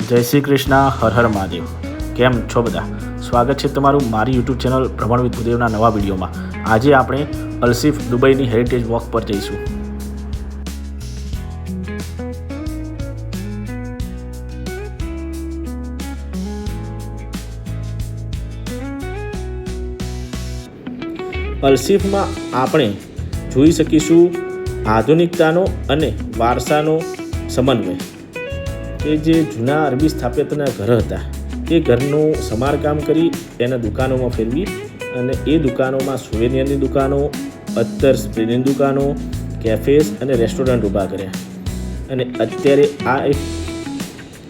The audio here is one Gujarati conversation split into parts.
જય શ્રી કૃષ્ણ, હર હર મહાદેવ. કેમ છો બધા? સ્વાગત છે તમારું મારી યુટ્યુબ ચેનલ ભ્રમણ વિથ ભૂદેવના નવા વિડીયોમાં. આજે આપણે અલસીફ દુબઈની હેરિટેજ વોક પર જઈશું. અલસીફમાં આપણે જોઈ શકીશું આધુનિકતાનો અને વારસાનો સમન્વય. એ જે જૂના અરબી સ્થાપત્યના ઘર હતા એ ઘરનું સમારકામ કરી એના દુકાનોમાં ફેરવી અને એ દુકાનોમાં સુવેનિયરની દુકાનો, અત્તર સ્પ્રેની દુકાનો, કેફેસ અને રેસ્ટોરન્ટ ઊભા કર્યા. અને અત્યારે આ એક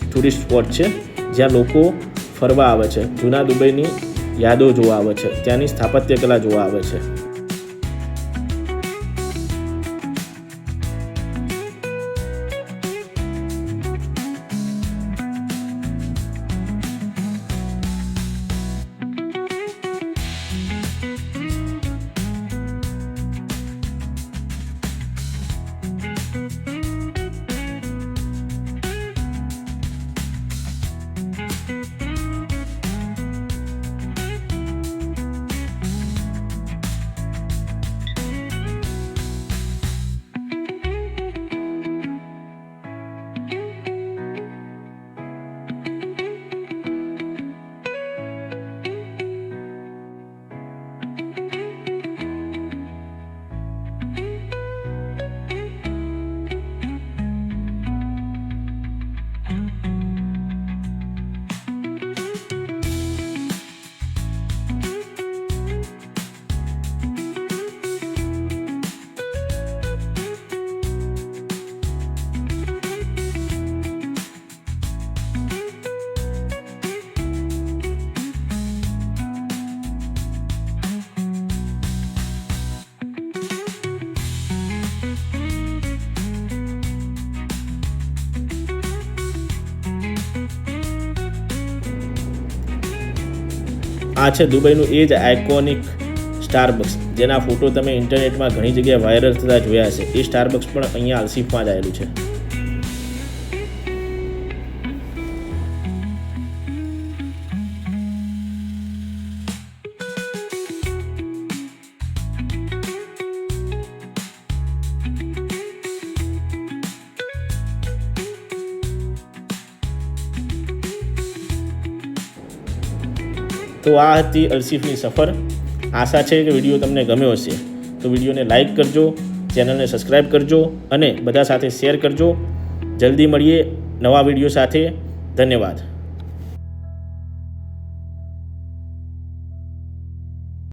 ટુરિસ્ટ સ્પોટ છે જ્યાં લોકો ફરવા આવે છે, જૂના દુબઈની યાદો જોવા આવે છે, ત્યાંની સ્થાપત્ય કલા જોવા આવે છે. આ છે દુબઈનું એ જ આઇકોનિક સ્ટારબક્સ, જેના ફોટો તમે ઇન્ટરનેટમાં ઘણી જગ્યાએ વાયરલ થતા જોયા હશે. એ સ્ટારબક્સ પણ અહીંયા અલસીફમાં જ આવેલું છે. તો આ હતી અલસીફની સફર. આશા છે કે વિડીયો તમને ગમ્યો હશે. તો વિડીયોને લાઇક કરજો, ચેનલને સબસ્ક્રાઈબ કરજો અને બધા સાથે શેર કરજો. જલ્દી મળીએ નવા વિડીયો સાથે. ધન્યવાદ.